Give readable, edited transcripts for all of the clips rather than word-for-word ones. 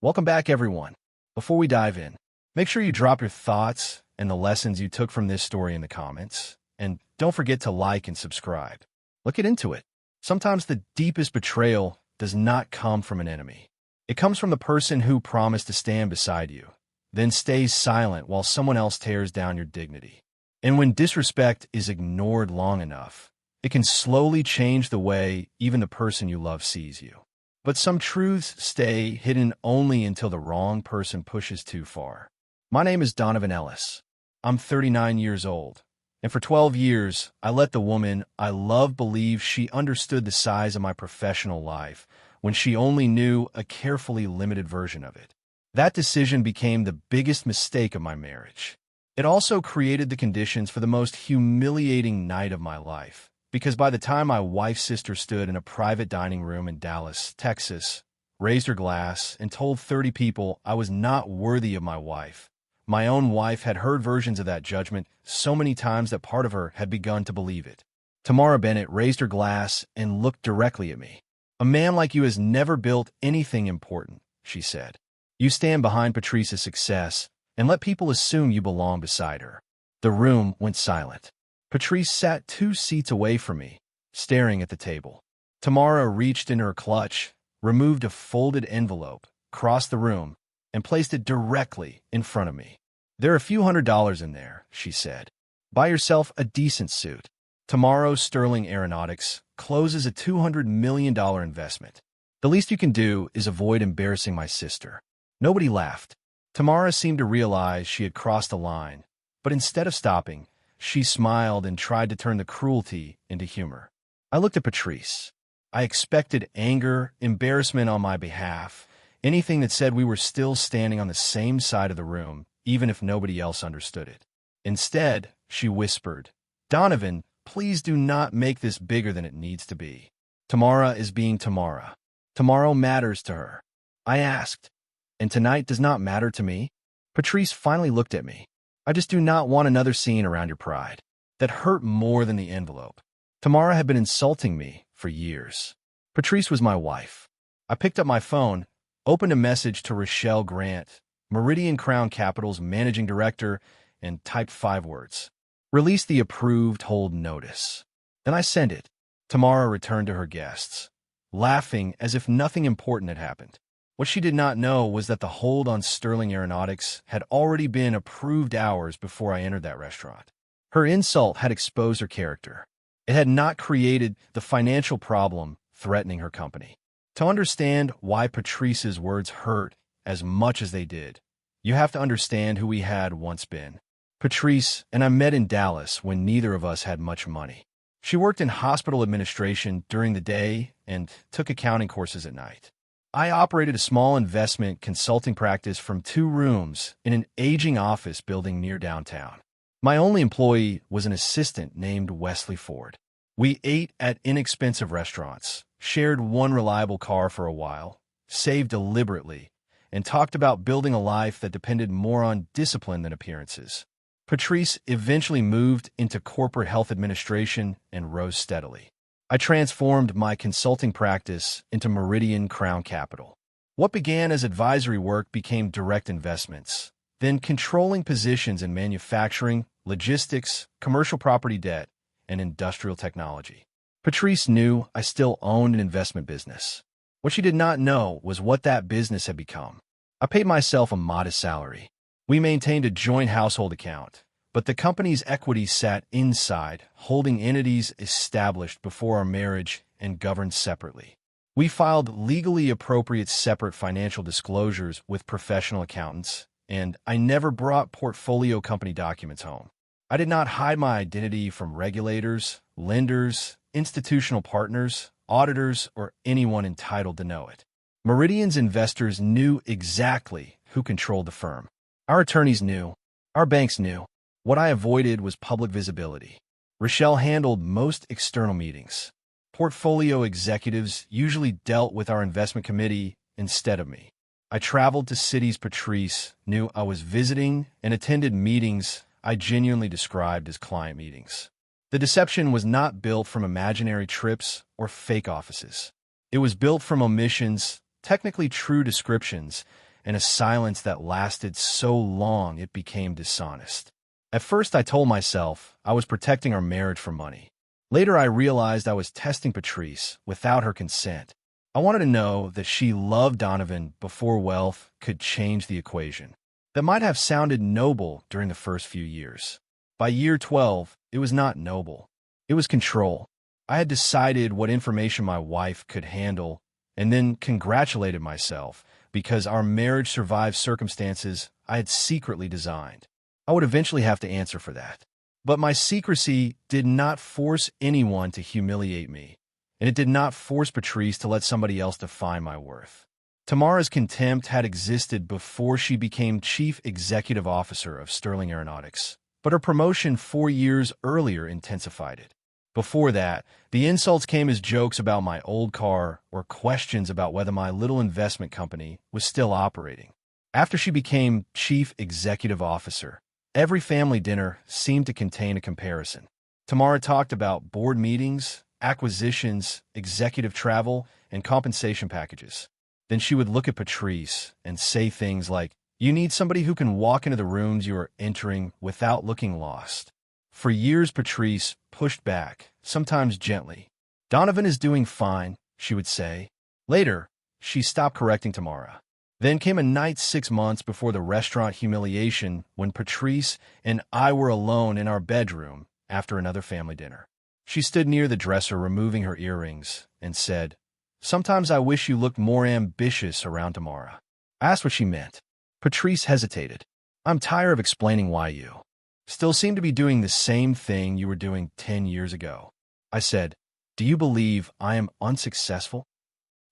Welcome back, everyone. Before we dive in, make sure you drop your thoughts and the lessons you took from this story in the comments. And don't forget to like and subscribe. Let's get into it. Sometimes the deepest betrayal does not come from an enemy. It comes from the person who promised to stand beside you, then stays silent while someone else tears down your dignity. And when disrespect is ignored long enough, it can slowly change the way even the person you love sees you. But some truths stay hidden only until the wrong person pushes too far. My name is Donovan Ellis. I'm 39 years old, and for 12 years, I let the woman I love believe she understood the size of my professional life when she only knew a carefully limited version of it. That decision became the biggest mistake of my marriage. It also created the conditions for the most humiliating night of my life. Because by the time my wife's sister stood in a private dining room in Dallas, Texas, raised her glass, and told 30 people I was not worthy of my wife, my own wife had heard versions of that judgment so many times that part of her had begun to believe it. Tamara Bennett raised her glass and looked directly at me. "A man like you has never built anything important," she said. "You stand behind Patrice's success and let people assume you belong beside her." The room went silent. Patrice sat 2 seats away from me, staring at the table. Tamara reached into her clutch, removed a folded envelope, crossed the room, and placed it directly in front of me. "There are a few $100s in there," she said. "Buy yourself a decent suit. Tomorrow Sterling Aeronautics closes a $200 million investment. The least you can do is avoid embarrassing my sister." Nobody laughed. Tamara seemed to realize she had crossed the line, but instead of stopping, she smiled and tried to turn the cruelty into humor. I looked at Patrice. I expected anger, embarrassment on my behalf, anything that said we were still standing on the same side of the room, even if nobody else understood it. Instead, she whispered, "Donovan, please do not make this bigger than it needs to be. Tamara is being Tamara. Tomorrow matters to her." I asked, "And tonight does not matter to me?" Patrice finally looked at me. "I just do not want another scene around your pride." That hurt more than the envelope. Tamara had been insulting me for years. Patrice was my wife. I picked up my phone, opened a message to Rochelle Grant, Meridian Crown Capital's managing director, and typed 5 words. "Release the approved hold notice." Then I sent it. Tamara returned to her guests, laughing as if nothing important had happened. What she did not know was that the hold on Sterling Aeronautics had already been approved hours before I entered that restaurant. Her insult had exposed her character. It had not created the financial problem threatening her company. To understand why Patrice's words hurt as much as they did, you have to understand who we had once been. Patrice and I met in Dallas when neither of us had much money. She worked in hospital administration during the day and took accounting courses at night. I operated a small investment consulting practice from 2 rooms in an aging office building near downtown. My only employee was an assistant named Wesley Ford. We ate at inexpensive restaurants, shared one reliable car for a while, saved deliberately, and talked about building a life that depended more on discipline than appearances. Patrice eventually moved into corporate health administration and rose steadily. I transformed my consulting practice into Meridian Crown Capital. What began as advisory work became direct investments, then controlling positions in manufacturing, logistics, commercial property debt, and industrial technology. Patrice knew I still owned an investment business. What she did not know was what that business had become. I paid myself a modest salary. We maintained a joint household account, but the company's equity sat inside, holding entities established before our marriage and governed separately. We filed legally appropriate separate financial disclosures with professional accountants, and I never brought portfolio company documents home. I did not hide my identity from regulators, lenders, institutional partners, auditors, or anyone entitled to know it. Meridian's investors knew exactly who controlled the firm. Our attorneys knew. Our banks knew. What I avoided was public visibility. Rochelle handled most external meetings. Portfolio executives usually dealt with our investment committee instead of me. I traveled to cities Patrice knew I was visiting and attended meetings I genuinely described as client meetings. The deception was not built from imaginary trips or fake offices. It was built from omissions, technically true descriptions, and a silence that lasted so long it became dishonest. At first, I told myself I was protecting our marriage for money. Later, I realized I was testing Patrice without her consent. I wanted to know that she loved Donovan before wealth could change the equation. That might have sounded noble during the first few years. By year 12, it was not noble. It was control. I had decided what information my wife could handle and then congratulated myself because our marriage survived circumstances I had secretly designed. I would eventually have to answer for that. But my secrecy did not force anyone to humiliate me, and it did not force Patrice to let somebody else define my worth. Tamara's contempt had existed before she became Chief Executive Officer of Sterling Aeronautics, but her promotion 4 years earlier intensified it. Before that, the insults came as jokes about my old car or questions about whether my little investment company was still operating. After she became Chief Executive Officer, every family dinner seemed to contain a comparison. Tamara talked about board meetings, acquisitions, executive travel, and compensation packages. Then she would look at Patrice and say things like, "You need somebody who can walk into the rooms you are entering without looking lost." For years, Patrice pushed back, sometimes gently. "Donovan is doing fine," she would say. Later, she stopped correcting Tamara. Then came a night 6 months before the restaurant Humiliation when Patrice and I were alone in our bedroom after another family dinner. She stood near the dresser removing her earrings and said, "Sometimes I wish you looked more ambitious around Tamara." I asked what she meant. Patrice hesitated. "I'm tired of explaining why you still seem to be doing the same thing you were doing 10 years ago." I said, "Do you believe I am unsuccessful?"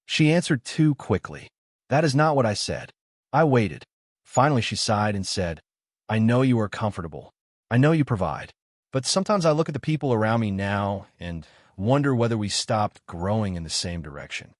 She answered too quickly. "That is not what I said." I waited. Finally, she sighed and said, "I know you are comfortable. I know you provide. But sometimes I look at the people around me now and wonder whether we stopped growing in the same direction."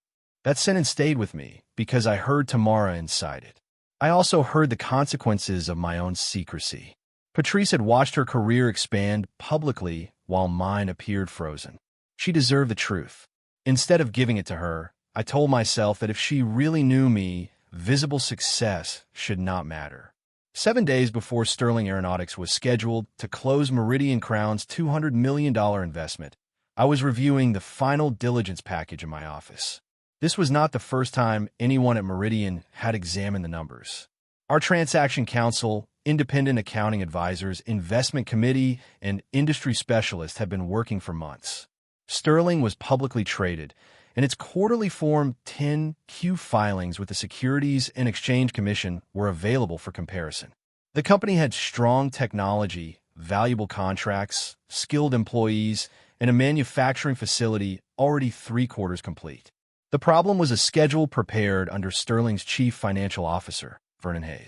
That sentence stayed with me because I heard Tamara inside it. I also heard the consequences of my own secrecy. Patrice had watched her career expand publicly while mine appeared frozen. She deserved the truth. Instead of giving it to her, I told myself that if she really knew me, visible success should not matter. 7 days before Sterling Aeronautics was scheduled to close Meridian Crown's $200 million investment, I was reviewing the final diligence package in my office. This was not the first time anyone at Meridian had examined the numbers. Our transaction counsel, independent accounting advisors, investment committee, and industry specialists had been working for months. Sterling was publicly traded, and its quarterly Form 10-Q filings with the Securities and Exchange Commission were available for comparison. The company had strong technology, valuable contracts, skilled employees, and a manufacturing facility already 3/4 complete. The problem was a schedule prepared under Sterling's chief financial officer, Vernon.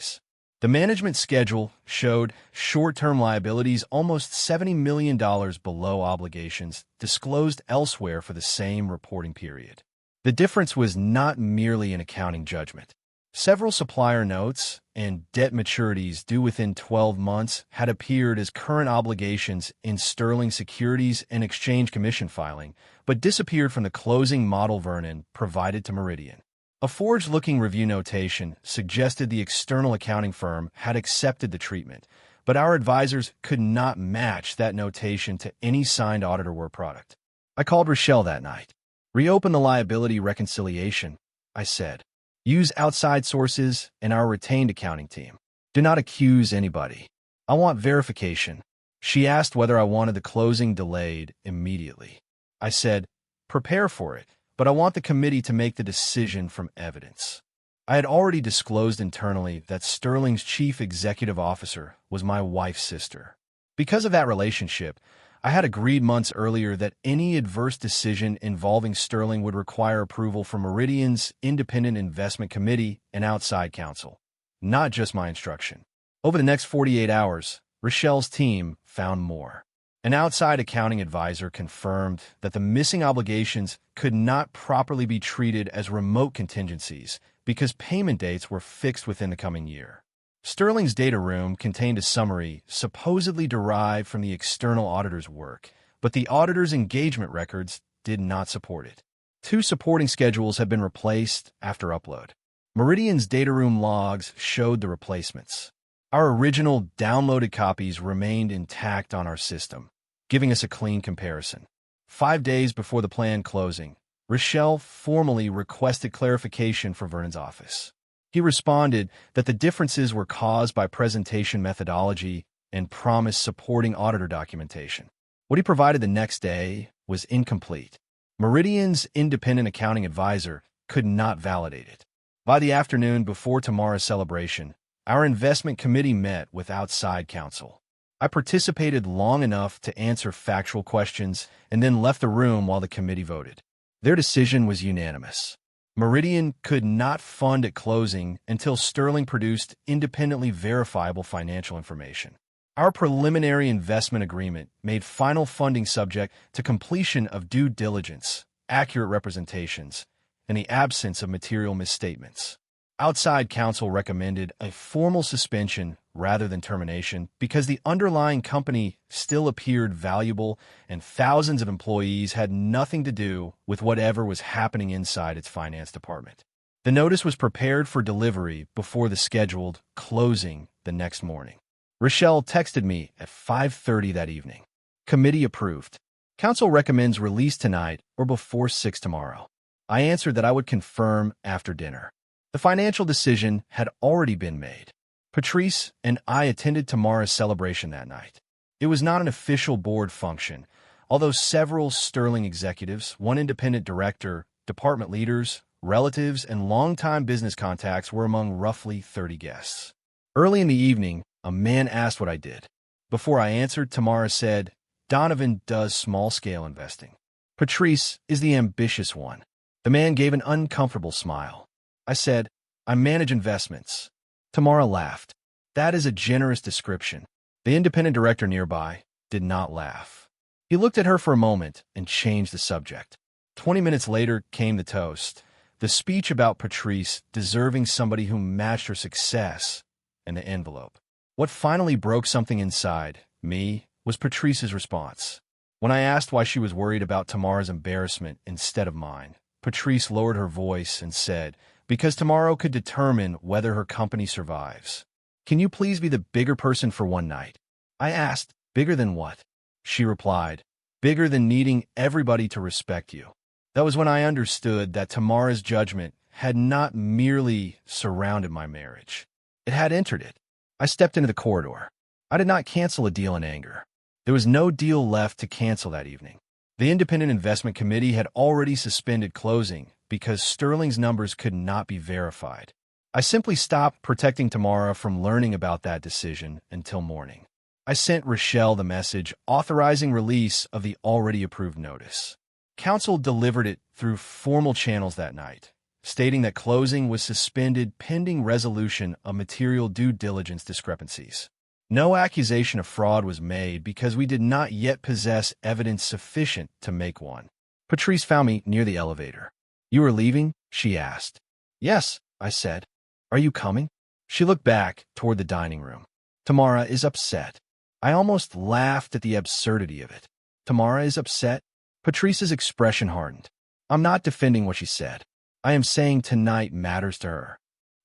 The management schedule showed short-term liabilities almost $70 million below obligations disclosed elsewhere for the same reporting period. The difference was not merely an accounting judgment. Several supplier notes and debt maturities due within 12 months had appeared as current obligations in Sterling Securities and Exchange Commission filing, but disappeared from the closing model Vernon provided to Meridian. A forged-looking review notation suggested the external accounting firm had accepted the treatment, but our advisors could not match that notation to any signed auditor work product. I called Rochelle that night. "Reopen the liability reconciliation," I said. "Use outside sources and our retained accounting team. Do not accuse anybody. I want verification." She asked whether I wanted the closing delayed immediately. I said, "Prepare for it, but I want the committee to make the decision from evidence." I had already disclosed internally that Sterling's chief executive officer was my wife's sister. Because of that relationship, I had agreed months earlier that any adverse decision involving Sterling would require approval from Meridian's independent investment committee and outside counsel, not just my instruction. Over the next 48 hours, Rochelle's team found more. An outside accounting advisor confirmed that the missing obligations could not properly be treated as remote contingencies because payment dates were fixed within the coming year. Sterling's data room contained a summary supposedly derived from the external auditor's work, but the auditor's engagement records did not support it. 2 supporting schedules had been replaced after upload. Meridian's data room logs showed the replacements. Our original downloaded copies remained intact on our system, giving us a clean comparison. 5 days before the planned closing, Rochelle formally requested clarification from Vernon's office. He responded that the differences were caused by presentation methodology and promised supporting auditor documentation. What he provided the next day was incomplete. Meridian's independent accounting advisor could not validate it. By the afternoon before tomorrow's celebration, our investment committee met with outside counsel. I participated long enough to answer factual questions and then left the room while the committee voted. Their decision was unanimous. Meridian could not fund at closing until Sterling produced independently verifiable financial information. Our preliminary investment agreement made final funding subject to completion of due diligence, accurate representations, and the absence of material misstatements. Outside counsel recommended a formal suspension rather than termination because the underlying company still appeared valuable and thousands of employees had nothing to do with whatever was happening inside its finance department. The notice was prepared for delivery before the scheduled closing the next morning. Rochelle texted me at 5:30 that evening. Committee approved. Council recommends release tonight or before 6 tomorrow. I answered that I would confirm after dinner. The financial decision had already been made. Patrice and I attended tomorrow's celebration that night. It was not an official board function, although several Sterling executives, one independent director, department leaders, relatives, and longtime business contacts were among roughly 30 guests. Early in the evening, a man asked what I did. Before I answered, Tamara said, "Donovan does small-scale investing. Patrice is the ambitious one." The man gave an uncomfortable smile. I said, "I manage investments." Tamara laughed. "That is a generous description." The independent director nearby did not laugh. He looked at her for a moment and changed the subject. 20 minutes later came the toast, the speech about Patrice deserving somebody who matched her success, and the envelope. What finally broke something inside me was Patrice's response. When I asked why she was worried about Tamara's embarrassment instead of mine, Patrice lowered her voice and said, "Because tomorrow could determine whether her company survives. Can you please be the bigger person for one night?" I asked, "Bigger than what?" She replied, "Bigger than needing everybody to respect you." That was when I understood that Tamara's judgment had not merely surrounded my marriage. It had entered it. I stepped into the corridor. I did not cancel a deal in anger. There was no deal left to cancel that evening. The Independent Investment Committee had already suspended closing because Sterling's numbers could not be verified. I simply stopped protecting Tamara from learning about that decision until morning. I sent Rochelle the message authorizing release of the already approved notice. Council delivered it through formal channels that night, stating that closing was suspended pending resolution of material due diligence discrepancies. No accusation of fraud was made because we did not yet possess evidence sufficient to make one. Patrice found me near the elevator. "You are leaving?" she asked. "Yes," I said. "Are you coming?" She looked back toward the dining room. "Tamara is upset." I almost laughed at the absurdity of it. Tamara is upset? Patrice's expression hardened. "I'm not defending what she said. I am saying tonight matters to her."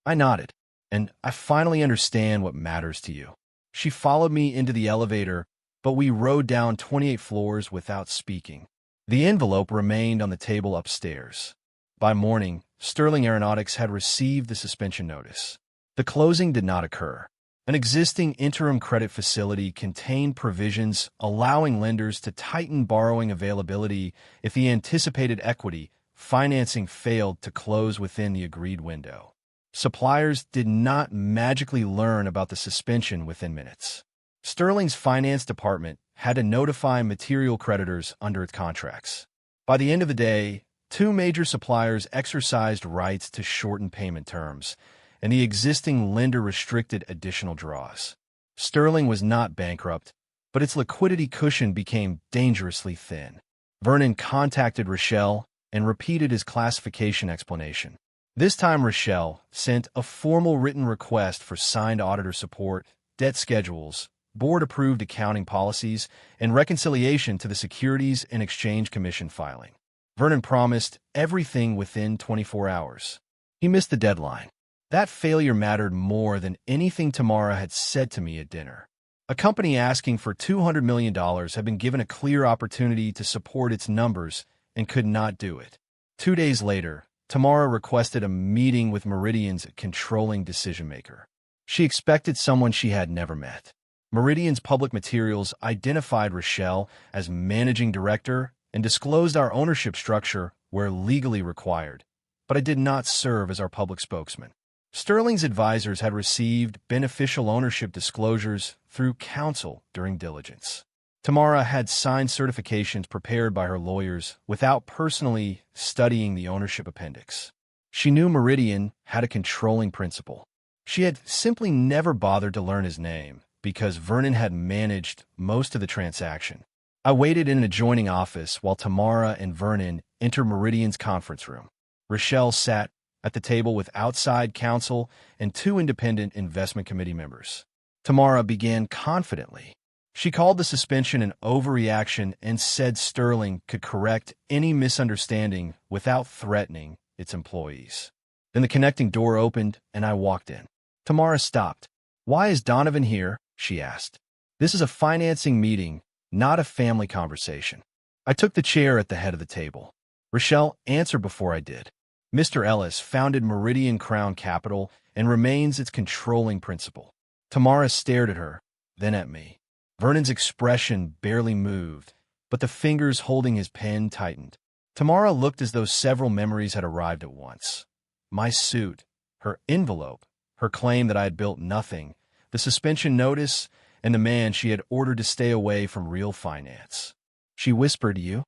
I nodded. "And I finally understand what matters to you." She followed me into the elevator, but we rode down 28 floors without speaking. The envelope remained on the table upstairs. By morning, Sterling Aeronautics had received the suspension notice. The closing did not occur. An existing interim credit facility contained provisions allowing lenders to tighten borrowing availability if the anticipated equity financing failed to close within the agreed window. Suppliers did not magically learn about the suspension within minutes. Sterling's finance department had to notify material creditors under its contracts. By the end of the day, 2 major suppliers exercised rights to shorten payment terms, and the existing lender restricted additional draws. Sterling was not bankrupt, but its liquidity cushion became dangerously thin. Vernon contacted Rochelle and repeated his classification explanation. This time Rochelle sent a formal written request for signed auditor support, debt schedules, board-approved accounting policies, and reconciliation to the Securities and Exchange Commission filing. Vernon promised everything within 24 hours. He missed the deadline. That failure mattered more than anything Tamara had said to me at dinner. A company asking for $200 million had been given a clear opportunity to support its numbers and could not do it. 2 days later, Tamara requested a meeting with Meridian's controlling decision-maker. She expected someone she had never met. Meridian's public materials identified Rochelle as managing director and disclosed our ownership structure where legally required, but I did not serve as our public spokesman. Sterling's advisors had received beneficial ownership disclosures through counsel during diligence. Tamara had signed certifications prepared by her lawyers without personally studying the ownership appendix. She knew Meridian had a controlling principal. She had simply never bothered to learn his name because Vernon had managed most of the transaction. I waited in an adjoining office while Tamara and Vernon entered Meridian's conference room. Rochelle sat at the table with outside counsel and 2 independent investment committee members. Tamara began confidently. She called the suspension an overreaction and said Sterling could correct any misunderstanding without threatening its employees. Then the connecting door opened and I walked in. Tamara stopped. "Why is Donovan here?" she asked. "This is a financing meeting, not a family conversation." I took the chair at the head of the table. Rochelle answered before I did. "Mr. Ellis founded Meridian Crown Capital and remains its controlling principal." Tamara stared at her, then at me. Vernon's expression barely moved, but the fingers holding his pen tightened. Tamara looked as though several memories had arrived at once. My suit, her envelope, her claim that I had built nothing, the suspension notice, and the man she had ordered to stay away from real finance. She whispered, "You?"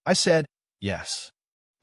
I said, "Yes."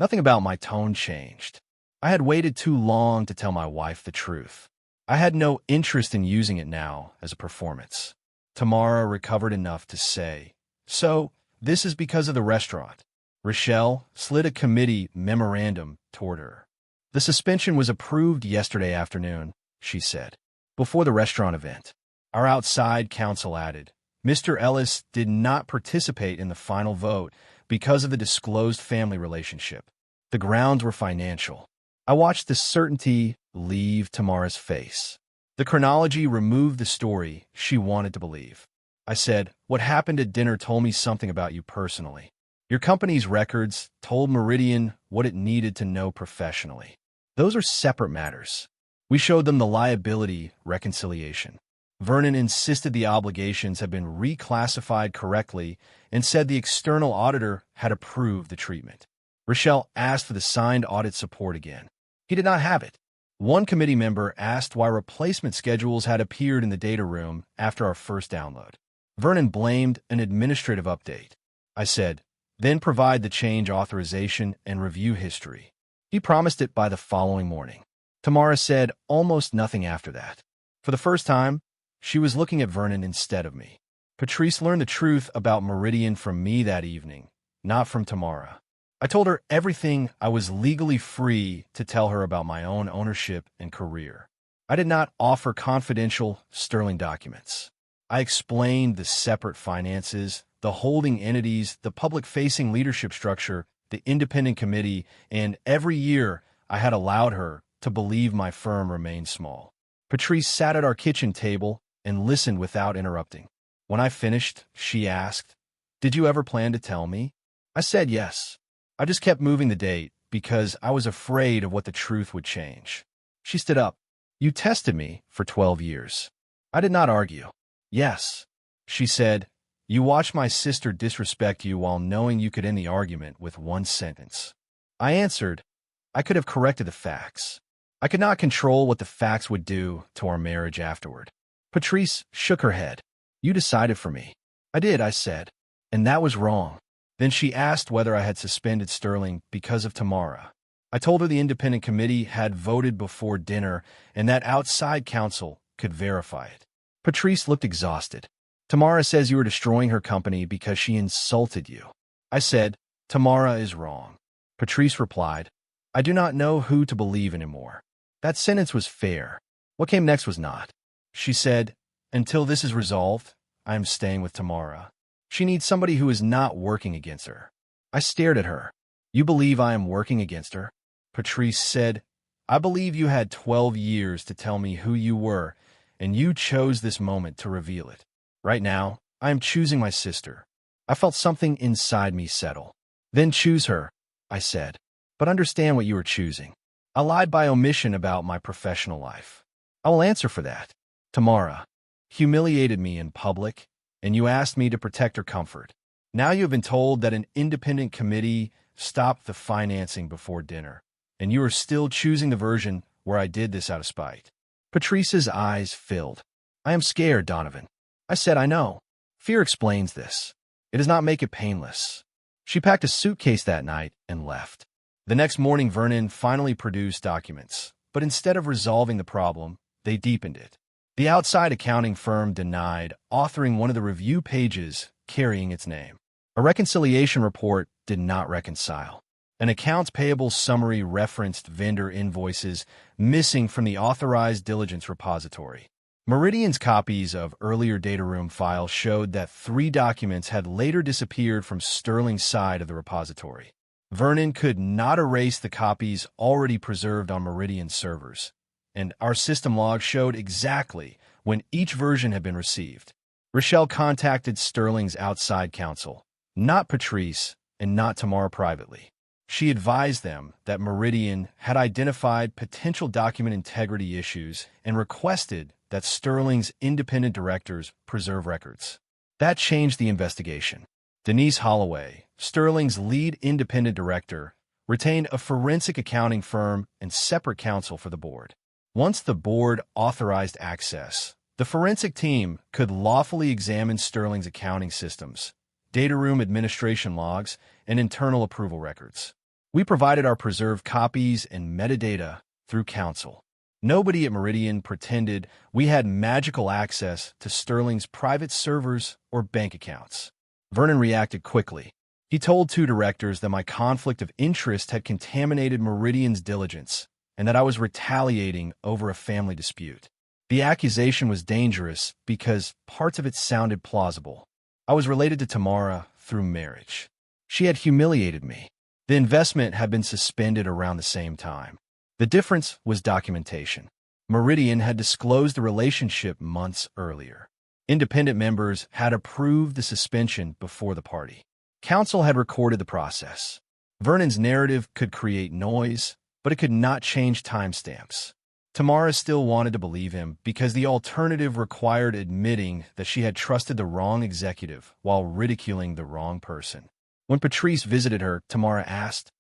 Nothing about my tone changed. I had waited too long to tell my wife the truth. I had no interest in using it now as a performance. Tamara recovered enough to say, "So, this is because of the restaurant." Rochelle slid a committee memorandum toward her. "The suspension was approved yesterday afternoon," she said, "before the restaurant event." Our outside counsel added, "Mr. Ellis did not participate in the final vote because of the disclosed family relationship. The grounds were financial." I watched the certainty leave Tamara's face. The chronology removed the story she wanted to believe. I said, "What happened at dinner told me something about you personally. Your company's records told Meridian what it needed to know professionally. Those are separate matters. We showed them the liability reconciliation. Vernon insisted the obligations had been reclassified correctly and said the external auditor had approved the treatment. Rochelle asked for the signed audit support again. He did not have it. One committee member asked why replacement schedules had appeared in the data room after our first download. Vernon blamed an administrative update. I said, "Then provide the change authorization and review history." He promised it by the following morning. Tamara said almost nothing after that. For the first time, she was looking at Vernon instead of me. Patrice learned the truth about Meridian from me that evening, not from Tamara. I told her everything I was legally free to tell her about my own ownership and career. I did not offer confidential Sterling documents. I explained the separate finances, the holding entities, the public-facing leadership structure, the independent committee, and every year I had allowed her to believe my firm remained small. Patrice sat at our kitchen table and listened without interrupting. When I finished, she asked, "Did you ever plan to tell me?" I said yes. I just kept moving the date because I was afraid of what the truth would change. She stood up. "You tested me for 12 years. I did not argue." "Yes," she said. "You watched my sister disrespect you while knowing you could end the argument with one sentence." I answered, "I could have corrected the facts. I could not control what the facts would do to our marriage afterward." Patrice shook her head. "You decided for me." "I did," I said, "and that was wrong." Then she asked whether I had suspended Sterling because of Tamara. I told her the independent committee had voted before dinner and that outside counsel could verify it. Patrice looked exhausted. "Tamara says you were destroying her company because she insulted you." I said, "Tamara is wrong." Patrice replied, "I do not know who to believe anymore." That sentence was fair. What came next was not. She said, "Until this is resolved, I am staying with Tamara. She needs somebody who is not working against her." I stared at her. "You believe I am working against her?" Patrice said, I believe you had 12 years to tell me who you were, and you chose this moment to reveal it. Right now, I am choosing my sister. I felt something inside me settle. Then choose her, I said. But understand what you are choosing. I lied by omission about my professional life. I will answer for that. Tamara humiliated me in public, and you asked me to protect her comfort. Now you have been told that an independent committee stopped the financing before dinner, and you are still choosing the version where I did this out of spite. Patrice's eyes filled. I am scared, Donovan. I said, I know. Fear explains this. It does not make it painless. She packed a suitcase that night and left. The next morning, Vernon finally produced documents, but instead of resolving the problem, they deepened it. The outside accounting firm denied authoring one of the review pages carrying its name. A reconciliation report did not reconcile. An accounts payable summary referenced vendor invoices missing from the authorized diligence repository. Meridian's copies of earlier data room files showed that 3 documents had later disappeared from Sterling's side of the repository. Vernon could not erase the copies already preserved on Meridian's servers, and our system log showed exactly when each version had been received. Rochelle contacted Sterling's outside counsel, not Patrice and not Tamara privately. She advised them that Meridian had identified potential document integrity issues and requested that Sterling's independent directors preserve records. That changed the investigation. Denise Holloway, Sterling's lead independent director, retained a forensic accounting firm and separate counsel for the board. Once the board authorized access, the forensic team could lawfully examine Sterling's accounting systems, data room administration logs, and internal approval records. We provided our preserved copies and metadata through counsel. Nobody at Meridian pretended we had magical access to Sterling's private servers or bank accounts. Vernon reacted quickly. He told 2 directors that my conflict of interest had contaminated Meridian's diligence and that I was retaliating over a family dispute. The accusation was dangerous because parts of it sounded plausible. I was related to Tamara through marriage. She had humiliated me. The investment had been suspended around the same time. The difference was documentation. Meridian had disclosed the relationship months earlier. Independent members had approved the suspension before the party. Counsel had recorded the process. Vernon's narrative could create noise, but it could not change timestamps. Tamara still wanted to believe him because the alternative required admitting that she had trusted the wrong executive while ridiculing the wrong person. When Patrice visited her, Tamara asked,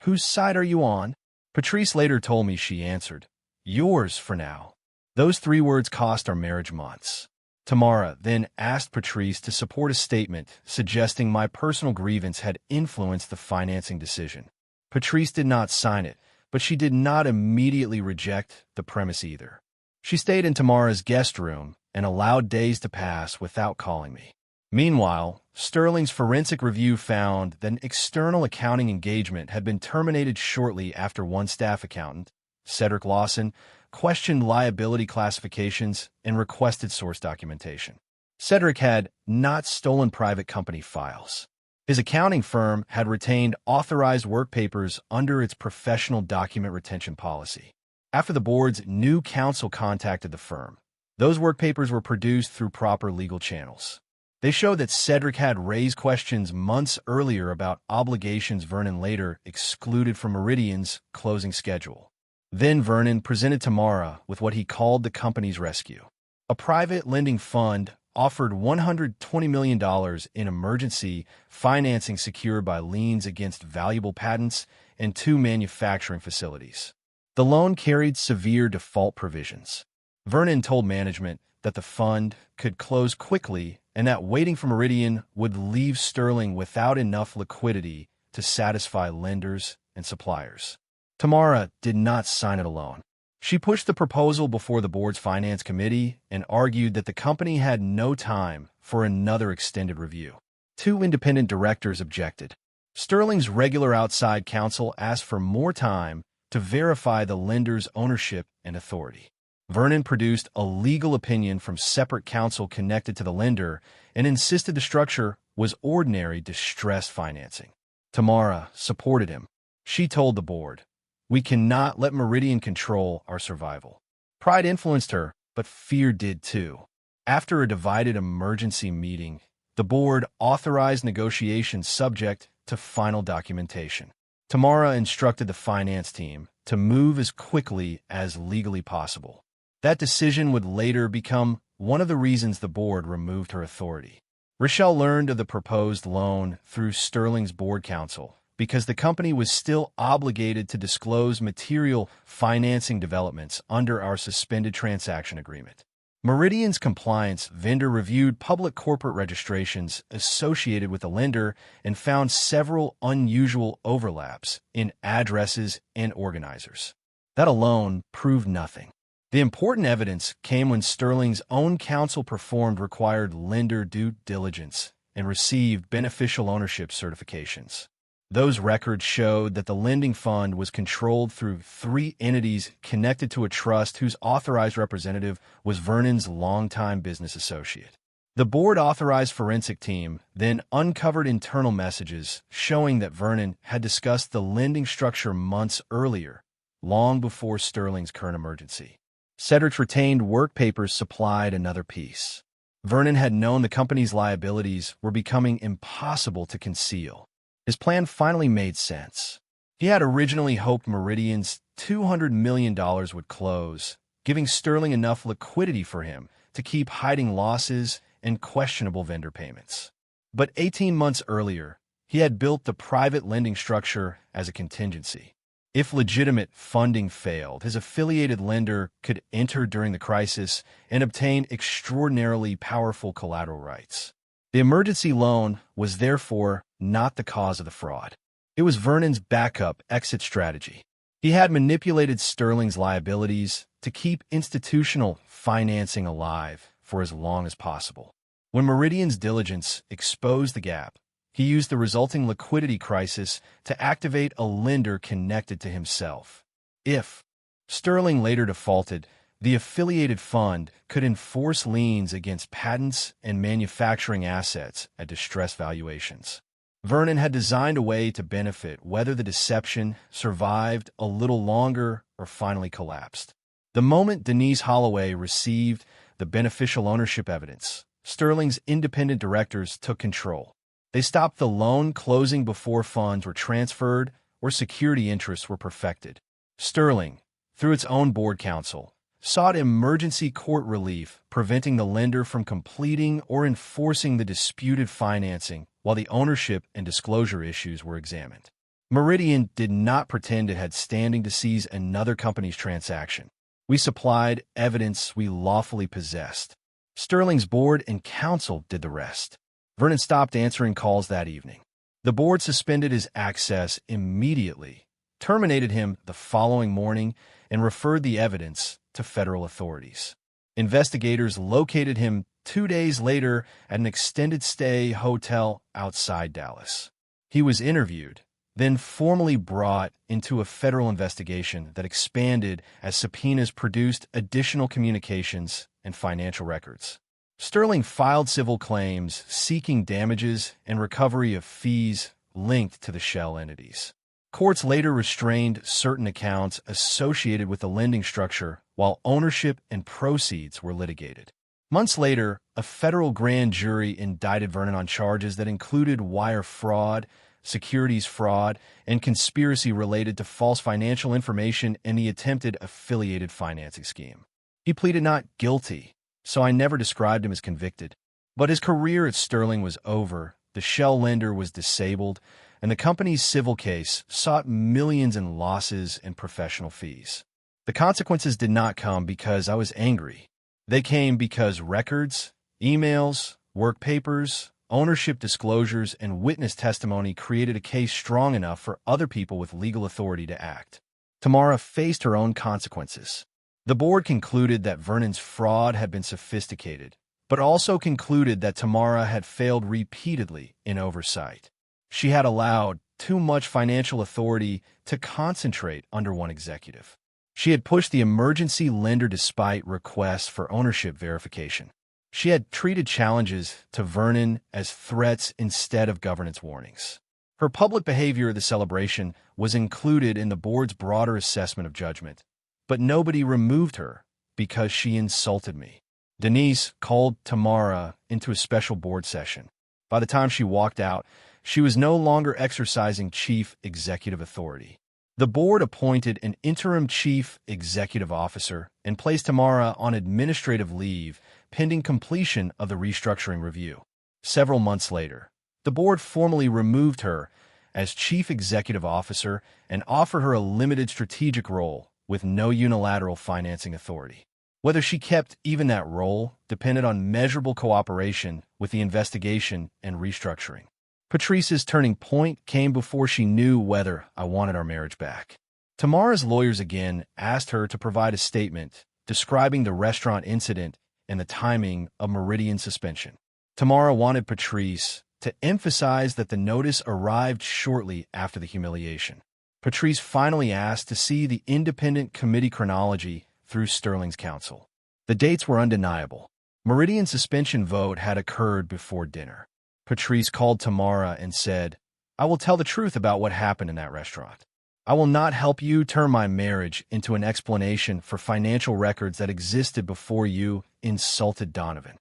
"Whose side are you on?" Patrice later told me she answered, "Yours for now." Those 3 words cost our marriage months. Tamara then asked Patrice to support a statement suggesting my personal grievance had influenced the financing decision. Patrice did not sign it, but she did not immediately reject the premise either. She stayed in Tamara's guest room and allowed days to pass without calling me. Meanwhile, Sterling's forensic review found that an external accounting engagement had been terminated shortly after one staff accountant, Cedric Lawson, questioned liability classifications and requested source documentation. Cedric had not stolen private company files. His accounting firm had retained authorized work papers under its professional document retention policy. After the board's new counsel contacted the firm, those work papers were produced through proper legal channels. They showed that Cedric had raised questions months earlier about obligations Vernon later excluded from Meridian's closing schedule. Then Vernon presented Tamara with what he called the company's rescue. A private lending fund offered $120 million in emergency financing secured by liens against valuable patents and 2 manufacturing facilities. The loan carried severe default provisions. Vernon told management that the fund could close quickly and that waiting for Meridian would leave Sterling without enough liquidity to satisfy lenders and suppliers. Tamara did not sign it alone. She pushed the proposal before the board's finance committee and argued that the company had no time for another extended review. 2 independent directors objected. Sterling's regular outside counsel asked for more time to verify the lender's ownership and authority. Vernon produced a legal opinion from separate counsel connected to the lender and insisted the structure was ordinary distress financing. Tamara supported him. She told the board, We cannot let Meridian control our survival. Pride influenced her, but fear did too. After a divided emergency meeting, the board authorized negotiations subject to final documentation. Tamara instructed the finance team to move as quickly as legally possible. That decision would later become one of the reasons the board removed her authority. Rochelle learned of the proposed loan through Sterling's board counsel because the company was still obligated to disclose material financing developments under our suspended transaction agreement. Meridian's compliance vendor reviewed public corporate registrations associated with the lender and found several unusual overlaps in addresses and organizers. That alone proved nothing. The important evidence came when Sterling's own counsel performed required lender due diligence and received beneficial ownership certifications. Those records showed that the lending fund was controlled through 3 entities connected to a trust whose authorized representative was Vernon's longtime business associate. The board-authorized forensic team then uncovered internal messages showing that Vernon had discussed the lending structure months earlier, long before Sterling's current emergency. Cedric's retained work papers supplied another piece. Vernon had known the company's liabilities were becoming impossible to conceal. His plan finally made sense. He had originally hoped Meridian's $200 million would close, giving Sterling enough liquidity for him to keep hiding losses and questionable vendor payments. But 18 months earlier, he had built the private lending structure as a contingency. If legitimate funding failed, his affiliated lender could enter during the crisis and obtain extraordinarily powerful collateral rights. The emergency loan was therefore not the cause of the fraud. It was Vernon's backup exit strategy. He had manipulated Sterling's liabilities to keep institutional financing alive for as long as possible. When Meridian's diligence exposed the gap, he used the resulting liquidity crisis to activate a lender connected to himself. If Sterling later defaulted, the affiliated fund could enforce liens against patents and manufacturing assets at distressed valuations. Vernon had designed a way to benefit whether the deception survived a little longer or finally collapsed. The moment Denise Holloway received the beneficial ownership evidence, Sterling's independent directors took control. They stopped the loan closing before funds were transferred or security interests were perfected. Sterling, through its own board counsel, sought emergency court relief, preventing the lender from completing or enforcing the disputed financing while the ownership and disclosure issues were examined. Meridian did not pretend it had standing to seize another company's transaction. We supplied evidence we lawfully possessed. Sterling's board and counsel did the rest. Vernon stopped answering calls that evening. The board suspended his access immediately, terminated him the following morning, and referred the evidence to federal authorities. Investigators located him 2 days later at an extended stay hotel outside Dallas. He was interviewed, then formally brought into a federal investigation that expanded as subpoenas produced additional communications and financial records. Sterling filed civil claims seeking damages and recovery of fees linked to the shell entities. Courts later restrained certain accounts associated with the lending structure while ownership and proceeds were litigated. Months later, a federal grand jury indicted Vernon on charges that included wire fraud, securities fraud, and conspiracy related to false financial information and the attempted affiliated financing scheme. He pleaded not guilty, so I never described him as convicted. But his career at Sterling was over, the shell lender was disabled, and the company's civil case sought millions in losses and professional fees. The consequences did not come because I was angry. They came because records, emails, work papers, ownership disclosures, and witness testimony created a case strong enough for other people with legal authority to act. Tamara faced her own consequences. The board concluded that Vernon's fraud had been sophisticated, but also concluded that Tamara had failed repeatedly in oversight. She had allowed too much financial authority to concentrate under one executive. She had pushed the emergency lender despite requests for ownership verification. She had treated challenges to Vernon as threats instead of governance warnings. Her public behavior at the celebration was included in the board's broader assessment of judgment, but nobody removed her because she insulted me. Denise called Tamara into a special board session. By the time she walked out, she was no longer exercising chief executive authority. The board appointed an interim chief executive officer and placed Tamara on administrative leave pending completion of the restructuring review. Several months later, the board formally removed her as chief executive officer and offered her a limited strategic role with no unilateral financing authority. Whether she kept even that role depended on measurable cooperation with the investigation and restructuring. Patrice's turning point came before she knew whether I wanted our marriage back. Tamara's lawyers again asked her to provide a statement describing the restaurant incident and the timing of Meridian's suspension. Tamara wanted Patrice to emphasize that the notice arrived shortly after the humiliation. Patrice finally asked to see the independent committee chronology through Sterling's counsel. The dates were undeniable. Meridian's suspension vote had occurred before dinner. Patrice called Tamara and said, "I will tell the truth about what happened in that restaurant. I will not help you turn my marriage into an explanation for financial records that existed before you insulted Donovan."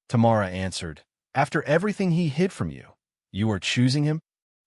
Tamara answered, "After everything he hid from you, you are choosing him?"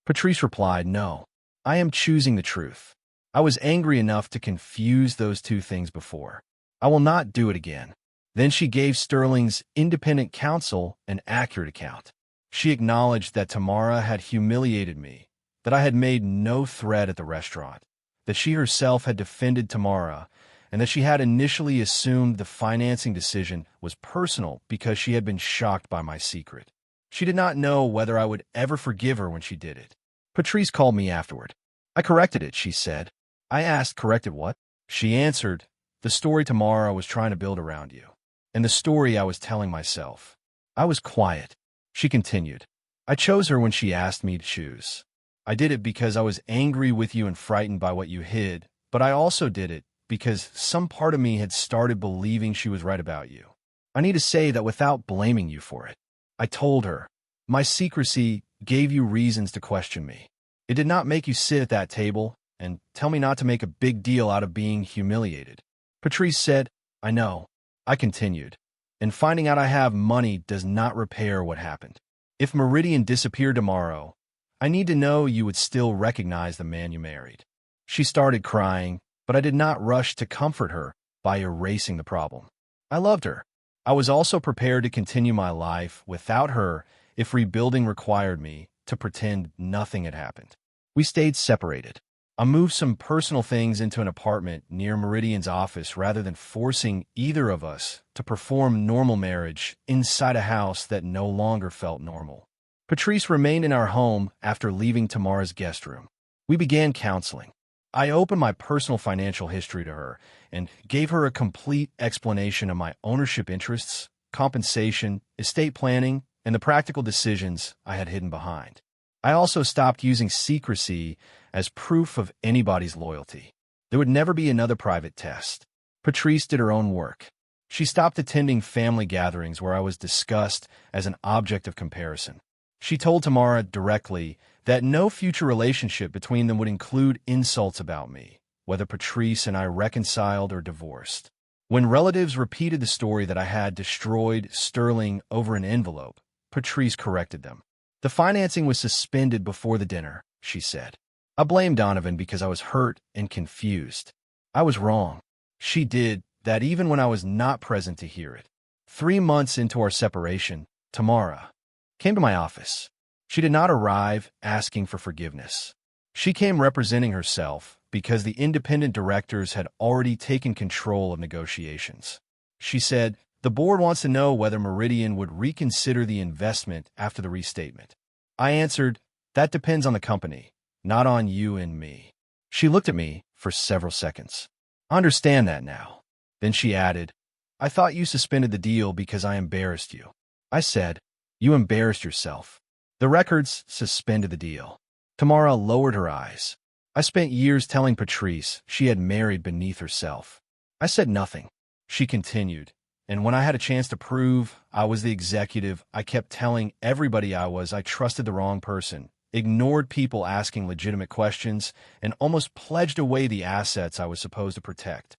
Patrice replied, "No, I am choosing the truth. I was angry enough to confuse those two things before. I will not do it again." Then she gave Sterling's independent counsel an accurate account. She acknowledged that Tamara had humiliated me, that I had made no threat at the restaurant, that she herself had defended Tamara, and that she had initially assumed the financing decision was personal because she had been shocked by my secret. She did not know whether I would ever forgive her when she did it. Patrice called me afterward. "I corrected it," she said. I asked, "Corrected what?" She answered, "The story Tamara was trying to build around you, and the story I was telling myself." I was quiet. She continued, "I chose her when she asked me to choose. I did it because I was angry with you and frightened by what you hid, but I also did it because some part of me had started believing she was right about you. I need to say that without blaming you for it. I told her, my secrecy gave you reasons to question me. It did not make you sit at that table and tell me not to make a big deal out of being humiliated." Patrice said, "I know." I continued, "And finding out I have money does not repair what happened. If Meridian disappeared tomorrow, I need to know you would still recognize the man you married." She started crying, but I did not rush to comfort her by erasing the problem. I loved her. I was also prepared to continue my life without her if rebuilding required me to pretend nothing had happened. We stayed separated. I moved some personal things into an apartment near Meridian's office rather than forcing either of us to perform normal marriage inside a house that no longer felt normal. Patrice remained in our home after leaving Tamara's guest room. We began counseling. I opened my personal financial history to her and gave her a complete explanation of my ownership interests, compensation, estate planning, and the practical decisions I had hidden behind. I also stopped using secrecy as proof of anybody's loyalty. There would never be another private test. Patrice did her own work. She stopped attending family gatherings where I was discussed as an object of comparison. She told Tamara directly that no future relationship between them would include insults about me, whether Patrice and I reconciled or divorced. When relatives repeated the story that I had destroyed Sterling over an envelope, Patrice corrected them. "The financing was suspended before the dinner," she said. "I blamed Donovan because I was hurt and confused. I was wrong. She did that even when I was not present to hear it." 3 months into our separation, Tamara came to my office. She did not arrive asking for forgiveness. She came representing herself because the independent directors had already taken control of negotiations. She said, "The board wants to know whether Meridian would reconsider the investment after the restatement." I answered, "That depends on the company, not on you and me." She looked at me for several seconds. "I understand that now." Then she added, "I thought you suspended the deal because I embarrassed you." I said, "You embarrassed yourself. The records suspended the deal." Tamara lowered her eyes. I spent years telling Patrice she had married beneath herself. I said nothing. She continued, "And when I had a chance to prove I was the executive, I kept telling everybody I trusted the wrong person, ignored people asking legitimate questions, and almost pledged away the assets I was supposed to protect.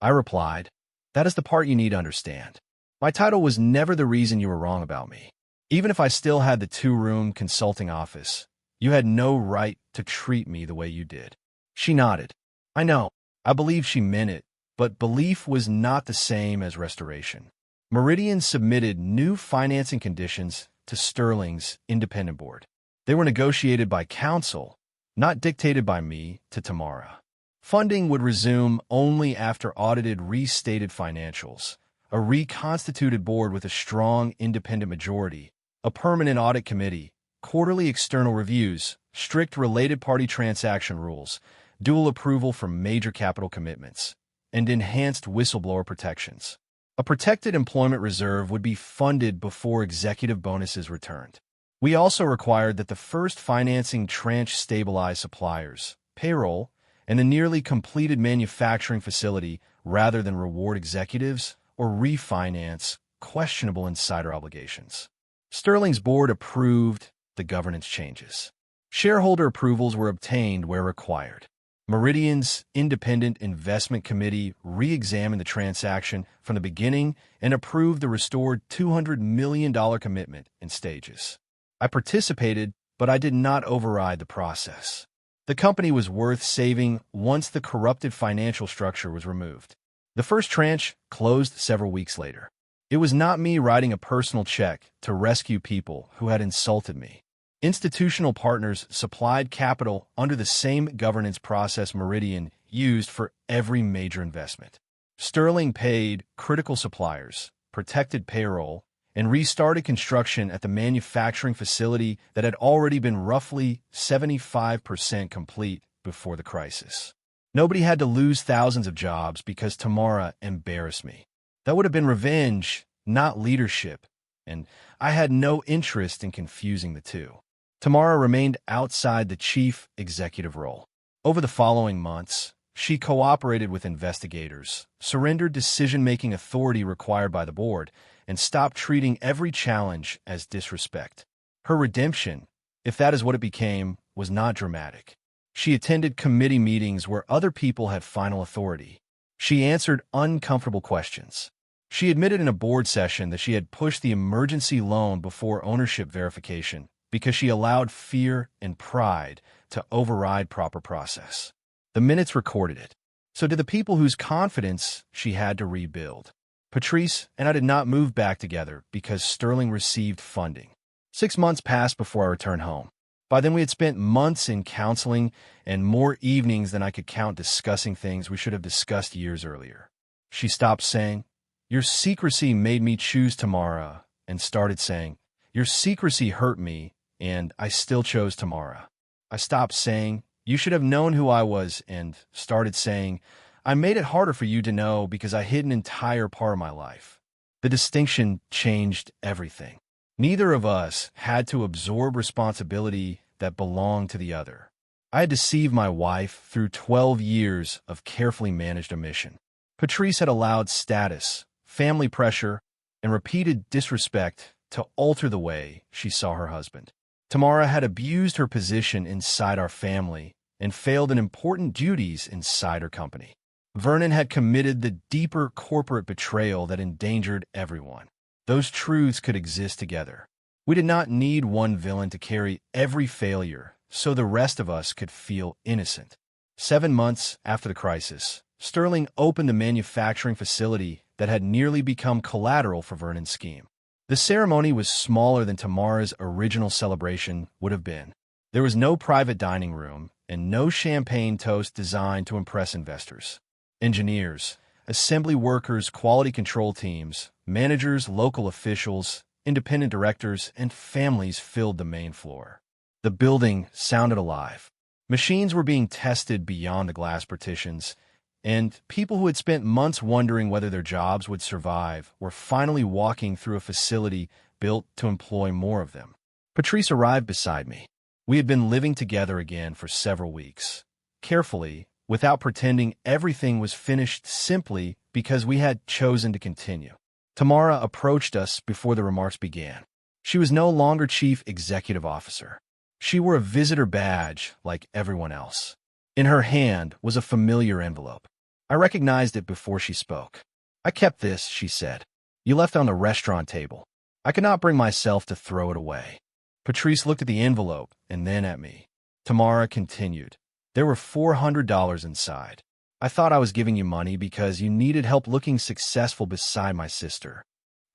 I replied, "That is the part you need to understand. My title was never the reason you were wrong about me. Even if I still had the two-room consulting office, you had no right to treat me the way you did." She nodded. I know. I believe she meant it, but belief was not the same as restoration. Meridian submitted new financing conditions to Sterling's independent board. They were negotiated by counsel, not dictated by me to Tamara. Funding would resume only after audited restated financials, a reconstituted board with a strong independent majority, a permanent audit committee, quarterly external reviews, strict related party transaction rules, dual approval for major capital commitments, and enhanced whistleblower protections. A protected employment reserve would be funded before executive bonuses returned. We also required that the first financing tranche stabilize suppliers, payroll, and the nearly completed manufacturing facility rather than reward executives or refinance questionable insider obligations. Sterling's board approved the governance changes. Shareholder approvals were obtained where required. Meridian's independent investment committee re-examined the transaction from the beginning and approved the restored $200 million commitment in stages. I participated, but I did not override the process. The company was worth saving once the corrupted financial structure was removed. The first tranche closed several weeks later. It was not me writing a personal check to rescue people who had insulted me. Institutional partners supplied capital under the same governance process Meridian used for every major investment. Sterling paid critical suppliers, protected payroll, and restarted construction at the manufacturing facility that had already been roughly 75% complete before the crisis. Nobody had to lose thousands of jobs because Tamara embarrassed me. That would have been revenge, not leadership, and I had no interest in confusing the two. Tamara remained outside the chief executive role. Over the following months, she cooperated with investigators, surrendered decision-making authority required by the board, and stopped treating every challenge as disrespect. Her redemption, if that is what it became, was not dramatic. She attended committee meetings where other people had final authority. She answered uncomfortable questions. She admitted in a board session that she had pushed the emergency loan before ownership verification because she allowed fear and pride to override proper process. The minutes recorded it. So did the people whose confidence she had to rebuild. Patrice and I did not move back together because Sterling received funding. 6 months passed before I returned home. By then we had spent months in counseling and more evenings than I could count discussing things we should have discussed years earlier. She stopped saying, "Your secrecy made me choose Tamara," and started saying, "Your secrecy hurt me, and I still chose Tamara." I stopped saying, "You should have known who I was," and started saying, "I made it harder for you to know because I hid an entire part of my life." The distinction changed everything. Neither of us had to absorb responsibility that belonged to the other. I had deceived my wife through 12 years of carefully managed omission. Patrice had allowed status, family pressure, and repeated disrespect to alter the way she saw her husband. Tamara had abused her position inside our family and failed in important duties inside her company. Vernon had committed the deeper corporate betrayal that endangered everyone. Those truths could exist together. We did not need one villain to carry every failure, so the rest of us could feel innocent. 7 months after the crisis, Sterling opened the manufacturing facility that had nearly become collateral for Vernon's scheme. The ceremony was smaller than Tamara's original celebration would have been. There was no private dining room and no champagne toast designed to impress investors. Engineers, assembly workers, quality control teams, managers, local officials, independent directors, and families filled the main floor. The building sounded alive. Machines were being tested beyond the glass partitions, and people who had spent months wondering whether their jobs would survive were finally walking through a facility built to employ more of them. Patrice arrived beside me. We had been living together again for several weeks, carefully, without pretending everything was finished, simply because we had chosen to continue. Tamara approached us before the remarks began. She was no longer chief executive officer. She wore a visitor badge like everyone else. In her hand was a familiar envelope. I recognized it before she spoke. "I kept this," she said. "You left it on the restaurant table." I could not bring myself to throw it away. Patrice looked at the envelope and then at me. Tamara continued. "There were $400 inside. I thought I was giving you money because you needed help looking successful beside my sister."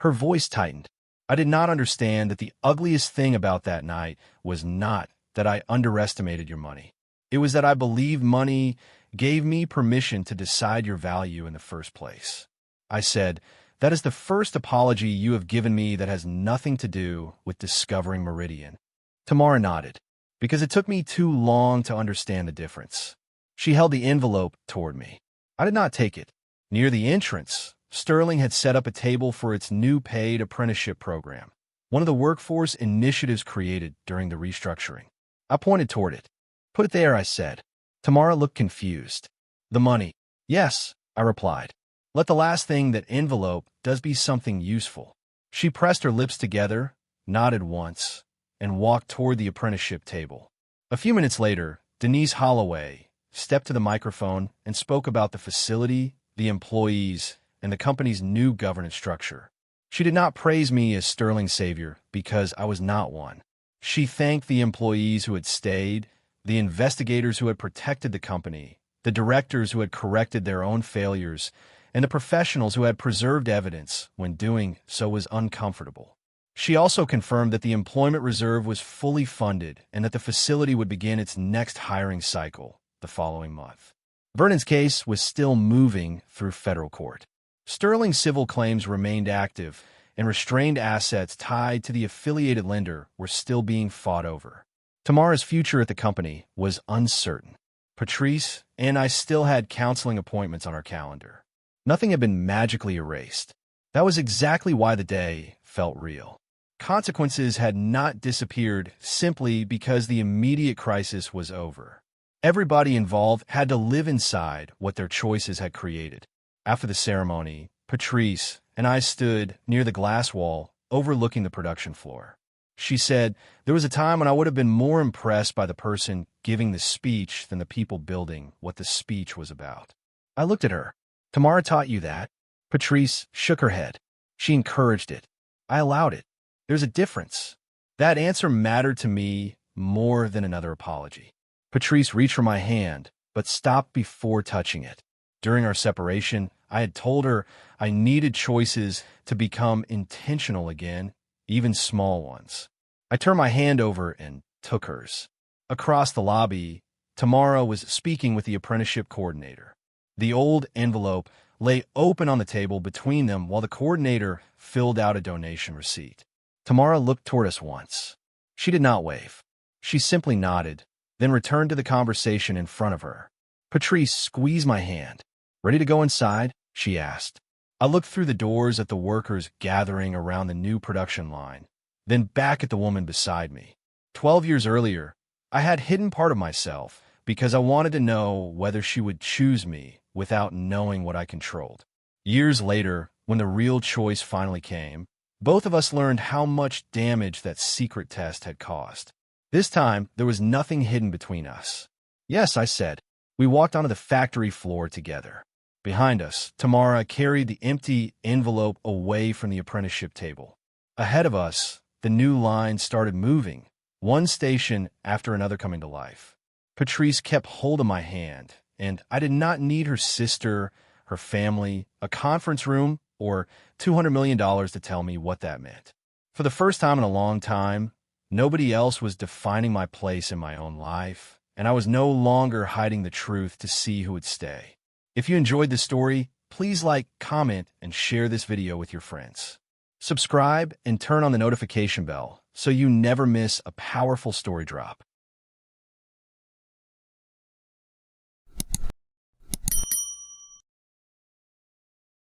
Her voice tightened. I did not understand that the ugliest thing about that night was not that I underestimated your money. It was that I believed money gave me permission to decide your value in the first place. I said, "That is the first apology you have given me that has nothing to do with discovering Meridian." Tamara nodded, because it took me too long to understand the difference. She held the envelope toward me. I did not take it. Near the entrance, Sterling had set up a table for its new paid apprenticeship program, one of the workforce initiatives created during the restructuring. I pointed toward it. "Put it there," I said. Tamara looked confused. "The money." "Yes," I replied. "Let the last thing that envelope does be something useful." She pressed her lips together, nodded once, and walked toward the apprenticeship table. A few minutes later, Denise Holloway stepped to the microphone and spoke about the facility, the employees, and the company's new governance structure. She did not praise me as Sterling's savior because I was not one. She thanked the employees who had stayed, the investigators who had protected the company, the directors who had corrected their own failures, and the professionals who had preserved evidence when doing so was uncomfortable. She also confirmed that the employment reserve was fully funded and that the facility would begin its next hiring cycle the following month. Vernon's case was still moving through federal court. Sterling's civil claims remained active, and restrained assets tied to the affiliated lender were still being fought over. Tamara's future at the company was uncertain. Patrice and I still had counseling appointments on our calendar. Nothing had been magically erased. That was exactly why the day felt real. Consequences had not disappeared simply because the immediate crisis was over. Everybody involved had to live inside what their choices had created. After the ceremony, Patrice and I stood near the glass wall overlooking the production floor. She said, "There was a time when I would have been more impressed by the person giving the speech than the people building what the speech was about." I looked at her. "Tamara taught you that?" Patrice shook her head. "She encouraged it. I allowed it. There's a difference." That answer mattered to me more than another apology. Patrice reached for my hand, but stopped before touching it. During our separation, I had told her I needed choices to become intentional again, even small ones. I turned my hand over and took hers. Across the lobby, Tamara was speaking with the apprenticeship coordinator. The old envelope lay open on the table between them while the coordinator filled out a donation receipt. Tamara looked toward us once. She did not wave. She simply nodded, then returned to the conversation in front of her. Patrice squeezed my hand. "Ready to go inside?" she asked. I looked through the doors at the workers gathering around the new production line, then back at the woman beside me. 12 years earlier, I had hidden part of myself because I wanted to know whether she would choose me without knowing what I controlled. Years later, when the real choice finally came, both of us learned how much damage that secret test had caused. This time, there was nothing hidden between us. "Yes," I said. We walked onto the factory floor together. Behind us, Tamara carried the empty envelope away from the apprenticeship table. Ahead of us, the new line started moving, one station after another coming to life. Patrice kept hold of my hand, and I did not need her sister, her family, a conference room, or $200 million to tell me what that meant. For the first time in a long time, nobody else was defining my place in my own life, and I was no longer hiding the truth to see who would stay. If you enjoyed this story, please like, comment, and share this video with your friends. Subscribe and turn on the notification bell so you never miss a powerful story drop.